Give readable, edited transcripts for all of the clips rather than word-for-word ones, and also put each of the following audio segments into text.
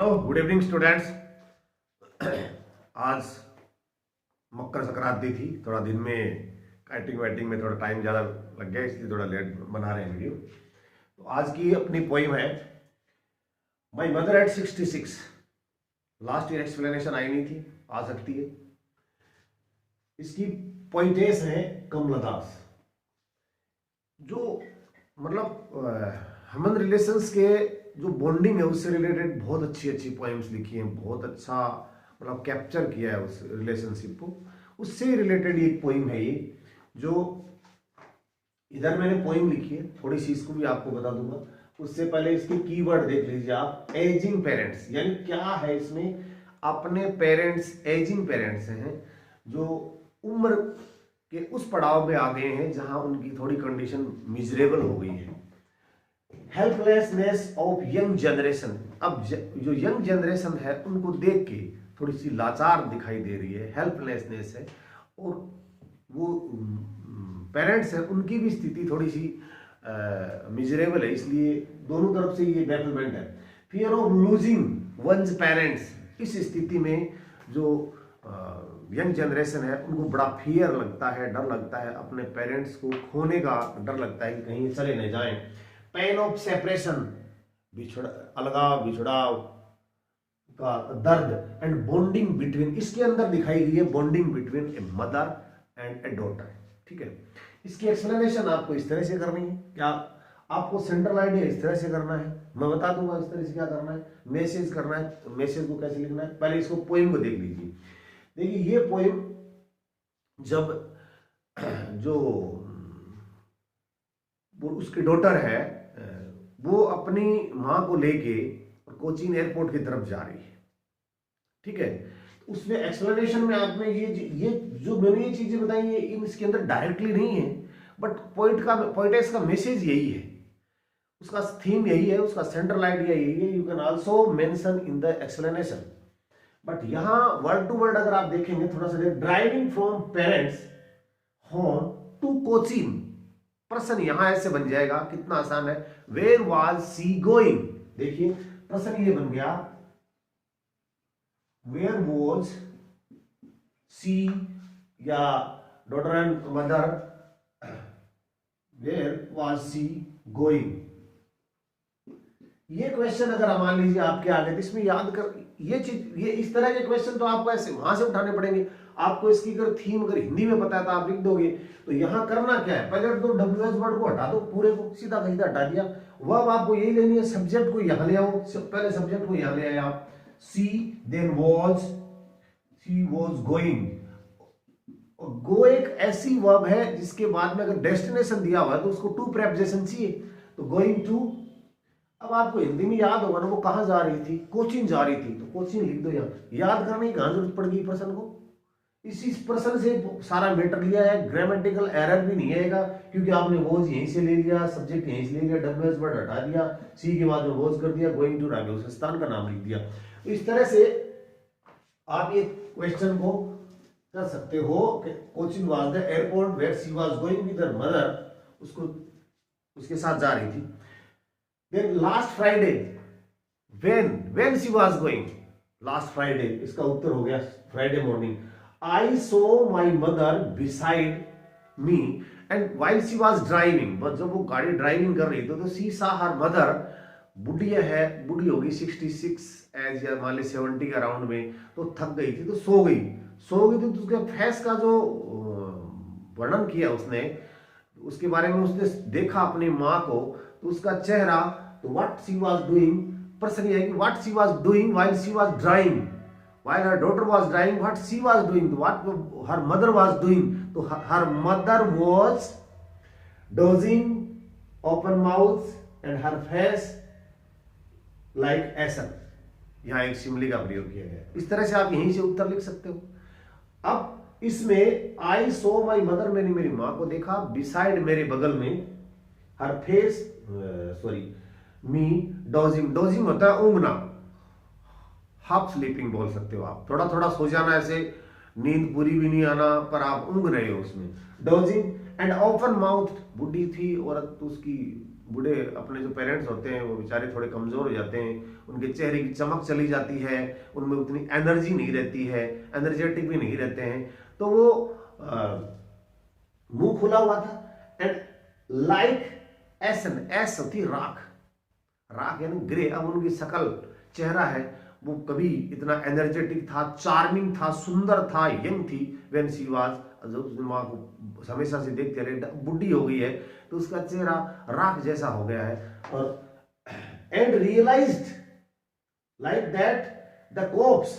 Good evening students. आज मकर संक्रांति थी, थोड़ा दिन में काइटिंग वाइटिंग में थोड़ा टाइम ज़्यादा लग गया, इसलिए थोड़ा लेट बना रहे हैं वीडियो। तो आज की अपनी पोइम है my mother eight 66। Last year explanation I नहीं थी, आ सकती है। इसकी पोइटेस है कमलदास। जो मतलब ह्यूमन रिलेशंस के जो बॉन्डिंग है उससे रिलेटेड बहुत अच्छी अच्छी पोएम्स लिखी हैं, बहुत अच्छा मतलब कैप्चर किया है उस रिलेशनशिप को। उससे रिलेटेड एक पोइम है ये, जो इधर मैंने पोइम लिखी है, थोड़ी सी इसको भी आपको बता दूंगा। उससे पहले इसके कीवर्ड देख लीजिए आप। एजिंग पेरेंट्स, यानी क्या है इसमें, अपने पेरेंट्स, एजिंग पेरेंट्स हैं जो उम्र के उस पड़ाव में आ गए हैं जहां उनकी थोड़ी कंडीशन मिजरेबल हो गई है। हेल्पलेसनेस ऑफ यंग जनरेशन, अब जो यंग जनरेशन है उनको देख के थोड़ी सी लाचार दिखाई दे रही है, हेल्पलेसनेस है। और वो पेरेंट्स है उनकी भी स्थिति थोड़ी सी मिजरेबल है, इसलिए दोनों तरफ से ये बैटलमेंट है। Fear of losing one's parents, इस स्थिति में जो यंग जनरेशन है उनको बड़ा फियर लगता है, डर लगता है, अपने पेरेंट्स को खोने का डर लगता है कि कहीं चले न जाएं। पेन ऑफ सेपरेशन, अलगाव बिछड़ाव का दर्द। एंड बॉन्डिंग बिटवीन, इसके अंदर दिखाई गई है bonding between a mother and A daughter. ठीक है, इसकी एक्सप्लेनेशन आपको इस तरह से करनी है। क्या आपको सेंट्रल आइडिया इस तरह से करना है, मैं बता दूंगा इस तरह से क्या करना है। मैसेज करना है, तो मैसेज को कैसे लिखना है, पहले इसको पोएम को देख लीजिए। देखिए ये पोएम जब जो वो उसकी डॉटर है वो अपनी माँ को लेके कोचीन एयरपोर्ट की तरफ जा रही है। ठीक है, उसमें एक्सप्लेनेशन में आपने ये जो मैंने ये चीजें बताई है इसके अंदर डायरेक्टली नहीं है, बट पोइटेस का मैसेज यही है, उसका थीम यही है, उसका सेंट्रल आइडिया यही है। You can also mention in the explanation, but यहां वर्ड टू वर्ड अगर आप देखेंगे थोड़ा सा, driving from parents home to Cochin, प्रश्न यहां ऐसे बन जाएगा, कितना आसान है। वेयर वाज सी गोइंग, देखिए प्रश्न ये बन गया, वेयर वॉज सी या daughter and mother, where was she going. ये क्वेश्चन अगर मान लीजिए आपके आगे, तो इसमें याद कर ये चीज, ये इस तरह के क्वेश्चन तो आपको ऐसे वहां से उठाने पड़ेंगे। आपको इसकी अगर थीम अगर हिंदी में पता है तो आप लिख दोगे। तो यहां करना क्या है, पहले तो WH वर्ड को हटा दो, पूरे को सीधा सीधा हटा दिया। वर्ब आपको यही लेनी है, सब्जेक्ट को यहां ले आओ, पहले सब्जेक्ट को यहां ले आए आप, she then was, she was going. Go एक ऐसी वर्ब है जिसके बाद में अगर डेस्टिनेशन दिया हुआ है तो उसको टू प्रेपोजिशन चाहिए, तो गोइंग टू। अब आपको हिंदी में याद होगा ना वो कहां जा रही थी, कोचीन जा रही थी, तो कोचीन लिख दो। यहाँ याद करने की कहां जरूरत पड़ गई प्रश्न को, इसी प्रश्न से सारा मैटर लिया है। ग्रामेटिकल एरर भी नहीं आएगा क्योंकि आपने वॉज यहीं से ले लिया, सब्जेक्ट यहीं से ले लिया, WH वर्ड हटा दिया, सी के बाद में वॉज कर दिया, गोइंग टू आगे उस स्थान का नाम लिख दिया। तो इस तरह से आप ये क्वेश्चन को कर सकते हो कि Cochin was the airport where she was going with her mother, उसको उसके साथ जा रही थी। Then last Friday, when she was going, last Friday, इसका उत्तर हो गया Friday morning. I saw my mother beside me and while she was driving, बस जब वो गाड़ी ड्राइविंग कर रही थी तो she saw her mother, बुढ़िया है, बुढ़ी होगी 66 एज या मान ली 70 के अराउंड में, तो थक गई थी तो सो गई तो उसके फेस का जो वर्णन किया उसने, उसके बारे में उसने देखा अपनी माँ को, तो उसका चेहरा, तो व्हाट शी वाज डूइंग, प्रश्न ये है कि what she was doing while she was driving, while her daughter was driving, what she was doing, what her mother was doing, तो her mother was dozing open mouth and her face like ashen. यहां एक सिमली का प्रयोग किया गया। इस तरह से आप यहीं से उत्तर लिख सकते हो। अब इसमें आई सो माई मदर, मैंने मेरी माँ को देखा, बिसाइड मेरे बगल में, हर फेस मी डोजिंग होता है ऊँघना, हाफ स्लीपिंग बोल सकते हो आप, थोड़ा थोड़ा सो जाना, ऐसे नींद पूरी भी नहीं आना पर आप ऊँघ रहे हो उसमें, डोजिंग। एंड ओपन माउथ, बुढ़ी थी औरत तो उसकी बूढ़े अपने जो पेरेंट्स होते हैं वो बेचारे थोड़े कमजोर हो जाते हैं, उनके चेहरे की चमक चली जाती है, उनमें उतनी एनर्जी नहीं रहती है, एनर्जेटिक भी नहीं रहते हैं। तो वो मुंह खुला हुआ था एंड लाइक एसन, एस होती राख, राख यानी ग्रे। अब उनकी शकल, चेहरा है वो कभी इतना एनर्जेटिक था, चार्मिंग था, सुंदर था, यंग थी व्हेन शी वाज, जब उसने माँ को हमेशा से देखते रहे, बुढ़ी हो गई है तो उसका चेहरा राख जैसा हो गया है। और and realized like that the cops,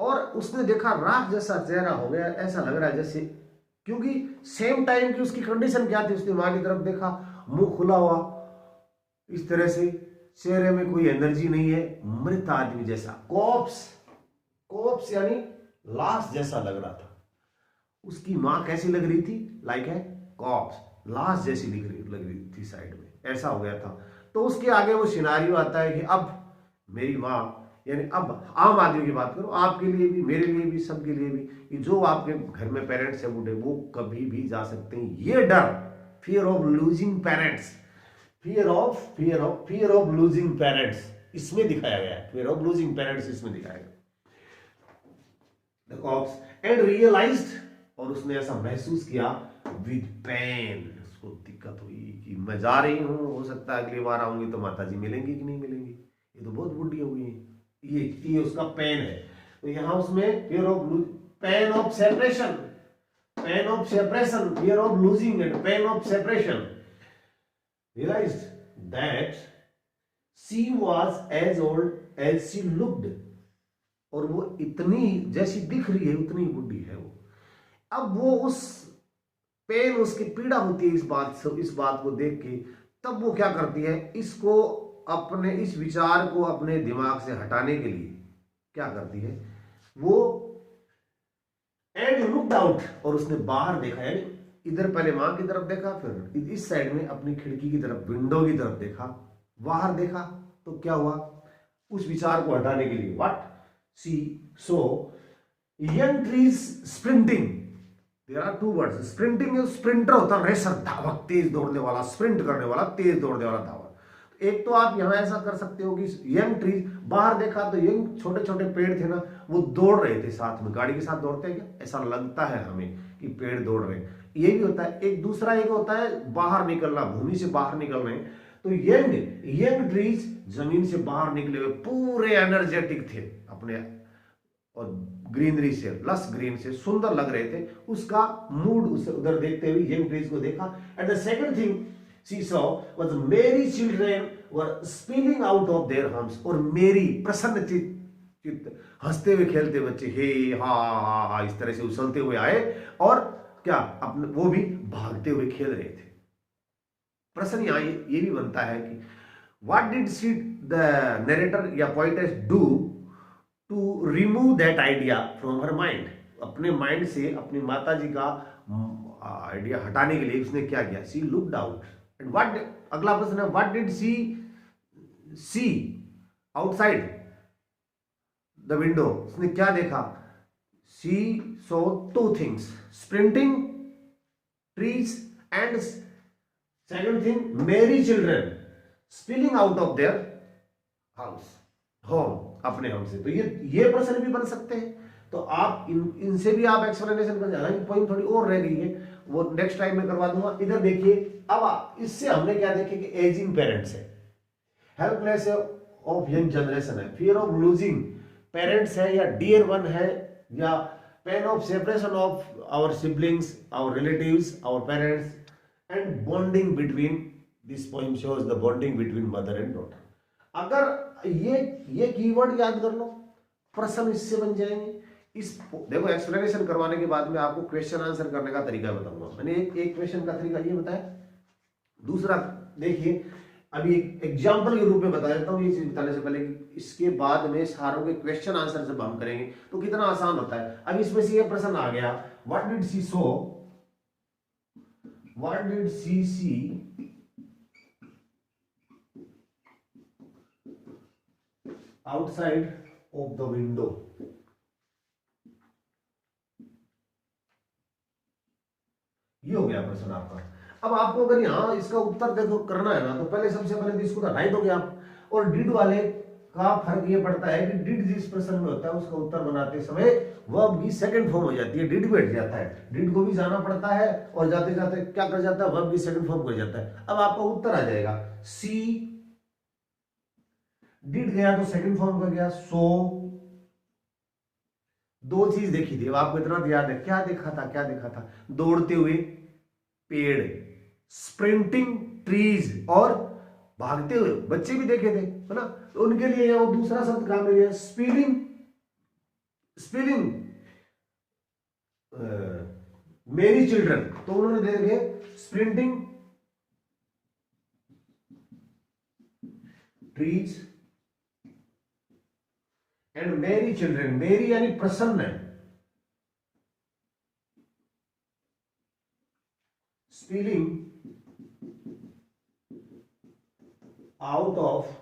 और उसने देखा राख जैसा चेहरा हो गया, ऐसा लग रहा है जैसे, क्योंकि सेम टाइम की उसकी कंडीशन क्या थी, उसने माँ की तरफ देखा, मुंह खुला हुआ इस तरह से, चेहरे में कोई एनर्जी नहीं है, मृत आदमी जैसा, कॉप्स, कॉप्स यानी लाश जैसा लग रहा था। उसकी मां कैसी लग रही थी, लाइक है कॉप्स, लाश जैसी लग रही थी साइड में, ऐसा हो गया था। तो उसके आगे वो सिनारियो आता है कि अब मेरी माँ, यानी अब आम आदमी की बात करो, आपके लिए भी, मेरे लिए भी, सबके लिए भी, कि जो आपके घर में पेरेंट्स है बूढ़े, वो कभी भी जा सकते हैं। ये डर, fear of losing parents, fear of losing parents इसमें दिखाया गया है, फियर ऑफ लूजिंग पेरेंट्स इसमें दिखाया गया। द कॉप्स एंड रियलाइज्ड, और उसने ऐसा महसूस किया विद पेन, उसको दिक्कत हुई कि मैं जा रही हूं, हो सकता है अगली बार आऊंगी तो माताजी मिलेंगी कि नहीं मिलेंगी, ये तो बहुत बुढ़ी हो गई है, ये उसका पेन है। तो यहां उसमें fear of, pen of separation, pen of separation, fear of losing and pen of separation, realized that she was as old as she looked, और वो इतनी जैसी दिख रही है उतनी बुढ़ी है वो। अब वो उस पेन, उसकी पीड़ा होती है इस बात से, इस बात को देख के, तब वो क्या करती है, इसको अपने, इस विचार को अपने दिमाग से हटाने के लिए क्या करती है वो, एंड लुक्ड आउट, और उसने बाहर देखा, यानी इधर पहले मां की तरफ देखा, फिर इस साइड में अपनी खिड़की की तरफ, विंडो की तरफ देखा, बाहर देखा, तो क्या हुआ, उस विचार को हटाने के लिए, what she saw young trees sprinting, there are two words, sprinting, sprinter होता है रेसर, धावक, तेज दौड़ने वाला, स्प्रिंट करने वाला, तेज दौड़ने वाला धावक। एक तो आप यहां ऐसा कर सकते हो कि यंग ट्रीज, बाहर देखा तो यंग छोटे छोटे पेड़ थे ना, वो दौड़ रहे थे साथ में, गाड़ी के साथ दौड़ते हैं क्या, ऐसा लगता है हमें कि पेड़ दौड़ रहे हैं, ये भी होता है। एक दूसरा एक होता है बाहर निकलना, भूमि से बाहर निकल रहे हैं, तो यंग ट्रीज जमीन से बाहर निकले हुए पूरे एनर्जेटिक थे अपने, और ग्रीनरी से, लस ग्रीन से सुंदर लग रहे थे, उसका मूड उसे उधर देखते हुए यंग ट्रीज को देखा। And the second thing she saw was merry children were spilling out of their homes, और मेरी प्रसन्न चित्त, हंसते हुए खेलते बच्चे, हे हा हा हा इस तरह से उछलते हुए आए, और क्या अपने वो भी भागते हुए खेल रहे थे। प्रश्न यहां ये भी बनता है कि what did she, the narrator या poetess do to remove that idea from her mind, अपने माइंड से अपनी माता जी का आइडिया हटाने के लिए उसने क्या किया, she looked out, and what, अगला प्रश्न है what did she see outside the window, उसने क्या देखा, she saw two things, sprinting trees, and second thing merry children spilling out of their house, home, अपने हम से। तो ये प्रश्न भी बन सकते हैं, तो आप इनसे भी आप एक्सप्लेनेशन कर, हालांकि पॉइंट थोड़ी और रह गई है, वो नेक्स्ट टाइम में करवा दूंगा। इधर देखिए, अब इससे हमने क्या देखे कि एजिंग पेरेंट्स है, हेल्पलेस ऑफ यंग जनरेशन है, फियर ऑफ लूजिंग पेरेंट्स है, या डियर वन है, या pain of separation of our siblings, our relatives, our parents, and bonding between, this poem shows the bonding between mother and daughter. अगर ये keyword याद कर लो, प्रश्न इससे बन जाएंगे। इस देखो, एक्सप्लेनेशन करवाने के बाद में आपको क्वेश्चन आंसर करने का तरीका बताऊंगा। मैंने एक क्वेश्चन का तरीका ये बताया, दूसरा देखिए अभी एक एग्जाम्पल के रूप में बता देता हूं ये चीज बताने से पहले कि इसके बाद में सारों के क्वेश्चन आंसर जब हम करेंगे तो कितना आसान होता है। अब इसमें से ये प्रश्न आ गया, what did she saw, what did she see outside of the window, ये हो गया प्रश्न आपका। अब आपको अगर यहाँ इसका उत्तर देखो करना है ना, तो पहले सबसे पहले तो इसको हटाई दोगे आप। और डिड वाले का फर्क ये पड़ता है कि डिड जिस प्रश्न में होता है उसका उत्तर बनाते समय वर्ब की सेकंड फॉर्म हो जाती है, डिड बैठ जाता है, डिड को भी जाना पड़ता है और जाते जाते क्या कर जाता है, वर्ब की सेकंड फॉर्म कर जाता है। अब आपका उत्तर आ जाएगा सी, डिड गया तो सेकंड फॉर्म का गया सो। दो चीज देखी थी, अब आपको इतना याद है, क्या देखा था, क्या देखा था, दौड़ते हुए पेड़, स्प्रिंटिंग ट्रीज, और भागते हुए बच्चे भी देखे थे, है ना। तो उनके लिए वो दूसरा शब्द काम ले लिया, स्पीडिंग, स्पीडिंग मेरी चिल्ड्रन, तो उन्होंने दे दिए स्प्रिंटिंग ट्रीज एंड मेरी चिल्ड्रन, मेरी यानी प्रसन्न है, spilling out of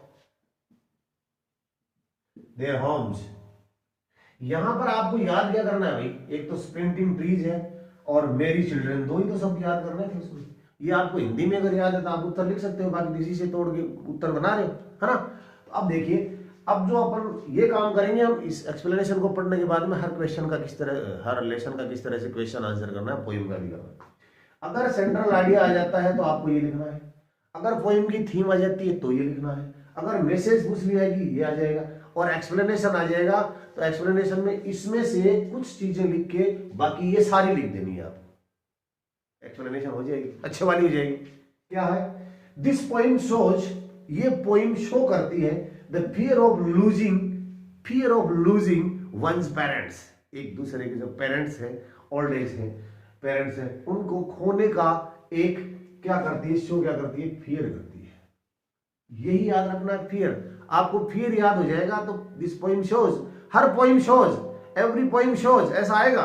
their homes. यहां पर आपको याद क्या करना है भाई, एक तो स्प्रिंटिंग ट्रीज है और मेरी चिल्ड्रन, दो ही तो शब्द याद करने थे इसमें। ये आपको हिंदी में अगर याद है तो आप उत्तर लिख सकते हो, बाकी किसी से तोड़ के उत्तर बना रहे हो, है ना। तो अब देखिए, अब जो अपन ये काम करेंगे, हम इस एक्सप्लेनेशन को पढ़ने के बाद में हर क्वेश्चन का किस तरह, हर रिलेशन का किस तरह से क्वेश्चन आंसर करना है, पोइम का भी करना है। अगर सेंट्रल आइडिया आ जाता है तो आपको ये लिखना है, अगर पोइम की थीम आ जाती है तो ये लिखना है, अगर मैसेज पूछ लिया जाएगी ये आ जाएगा, और एक्सप्लेनेशन आ जाएगा तो एक्सप्लेनेशन में इसमें से कुछ चीजें लिख के बाकी ये सारी लिख देनी है आप, एक्सप्लेनेशन हो जाएगी, अच्छे वाली हो जाएगी। क्या है, दिस पोइम शोज, ये पोइम शो करती है the fear of losing one's parents, एक दूसरे के जो पेरेंट्स हैं, ओल्ड एज है, पेरेंट्स हैं, उनको खोने का एक क्या करती है, शो क्या करती है, फियर करती है। यही याद रखना है, फियर। आपको फियर याद हो जाएगा तो this poem shows, her poem shows, every poem shows, ऐसा आएगा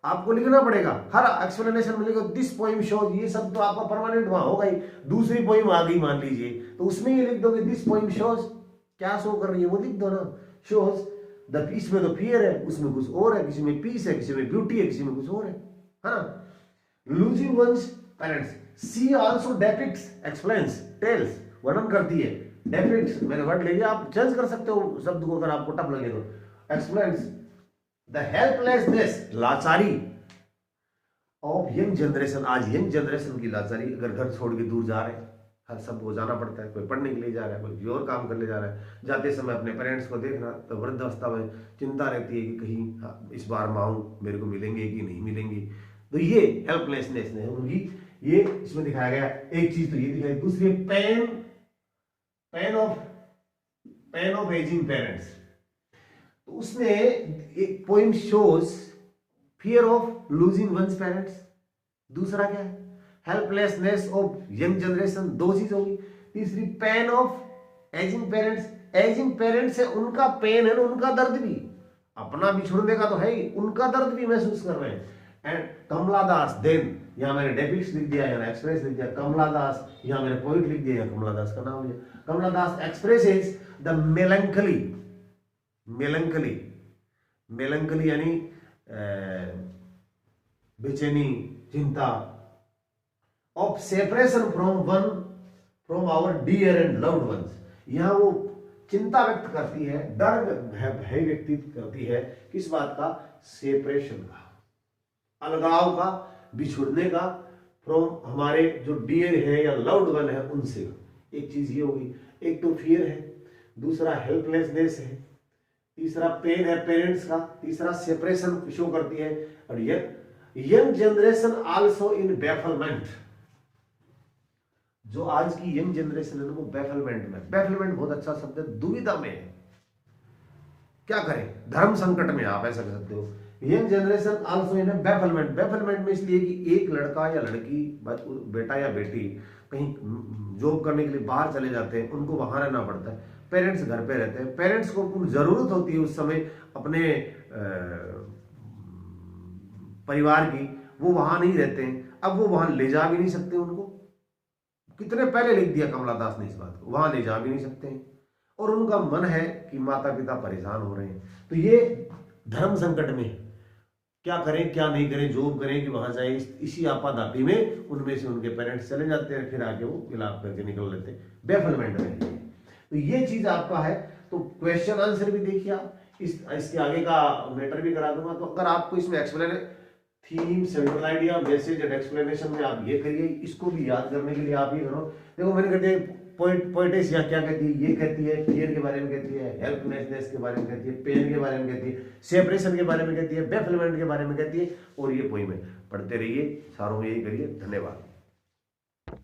आपको लिखना पड़ेगा हर एक्सप्लेनेशन में, लिखो दिस पोइम शोज, ये सब तो आपका परमानेंट वहां होगा ही। दूसरी पोइम आ गई मान लीजिए, तो उसमें ये लिख दोगे दिस पोइम शोज, क्या शो कर रही है वो लिख दो ना, शोज द, इसमें तो फियर है, उसमें कुछ और है, किसी में पीस है, किसी में ब्यूटी है, किसी में कुछ और है ना। लूजिंग वंस पेरेंट्स, सी आल्सो डेपिक्ट्स, एक्सप्लेन्स, टेल्स, वर्णन करती है, डेपिक्ट्स मैंने वर्ड ले लिया, आप चेंज कर सकते हो शब्द को अगर आपको टफ लगे तो, एक्सप्लेन्स द हेल्पलेसनेस, लाचारी ऑफ यंग जनरेशन, आज यंग जनरेशन की लाचारी, अगर घर छोड़ के दूर जा रहे हैं, हर सबको जाना पड़ता है, कोई पढ़ने के लिए जा रहा है, कोई और काम करने जा रहा है, जाते समय अपने पेरेंट्स को देखना, तो वृद्धावस्था में चिंता रहती है कि कहीं इस बार माँ मेरे को मिलेंगे कि नहीं मिलेंगे, तो ये हेल्पलेसनेस है उनकी, ये इसमें दिखाया गया। एक चीज तो ये दिखाई, दूसरी पेन ऑफ एजिंग पेरेंट्स, तो उसमें एक poem shows fear of losing one's parents, दूसरा क्या है, हेल्पलेसनेस ऑफ यंग जनरेशन, दो चीज होगी। तीसरी pain of ageing parents, ageing parents है, उनका पेन है ना, उनका दर्द भी, अपना बिछुड़ने का तो है ही, उनका दर्द भी महसूस कर रहे हैं। एंड कमला दास, देन यहाँ मैंने डेपिक्स लिख दिया, यहाँ एक्सप्रेस लिख दिया, कमला दास, यहाँ मैंने पोइट लिख दिया, कमला दास का नाम हो गया। Kamala Das expresses the melancholy, melancholy यानी बेचैनी, चिंता, of separation from our dear and loved ones, यहाँ वो चिंता व्यक्त करती है, डर भय व्यक्त करती है, किस बात का, सेपरेशन का, अलगाव का, बिछुड़ने का, फ्रॉम हमारे जो डियर है या लव्ड वन है उनसे। एक चीज ये होगी, एक तो फियर है, दूसरा हेल्पलेसनेस है, तीसरा पेन है पेरेंट्स का, तीसरा सेपरेशन शो करती है, और यंग जनरेशन आल्सो इन बैफलमेंट, जो आज की यंग जनरेशन है वो बैफलमेंट में, बैफलमेंट बहुत अच्छा शब्द है, दुविधा में है, क्या करें, धर्म संकट में, आप ऐसा कह सकते हो। यंग जनरेशन आल्सो इन बैफलमेंट, बैफलमेंट में इसलिए कि एक लड़का या लड़की, बेटा या बेटी कहीं जॉब करने के लिए बाहर चले जाते हैं, उनको वहां रहना पड़ता है, पेरेंट्स घर पे रहते हैं, पेरेंट्स को जरूरत होती है उस समय अपने परिवार की, वो वहां नहीं रहते हैं, अब वो वहां ले जा भी नहीं सकते उनको, कितने पहले लिख दिया कमला दास ने इस बात को, वहां ले जा भी नहीं सकते हैं, और उनका मन है कि माता पिता परेशान हो रहे हैं, तो ये धर्म संकट में, क्या करें क्या नहीं करें, जॉब करें कि वहां जाए, इसी आपाधापी में उनमें से उनके पेरेंट्स चले जाते हैं, फिर आके वो विलाप करके निकल लेते हैं बेफलमेंट में। तो ये चीज आपका है। तो क्वेश्चन आंसर भी देखिए आप, इसके आगे का मैटर भी करा दूंगा। तो अगर आपको इसमें explain theme, central idea, message and explanation में आप ये करिए, इसको भी याद करने के लिए आप ये करो। देखो मैंने कहते हैं पोइटेस यहाँ क्या कहती है, ये कहती है फियर के बारे में कहती है, हेल्पलेसनेस के बारे में कहती है, पेन के बारे में कहती है, सेपरेशन के बारे में कहती है, बेफलमेंट के बारे में कहती है, और ये पोइम है। पढ़ते रहिए, सारों में यही करिए। धन्यवाद।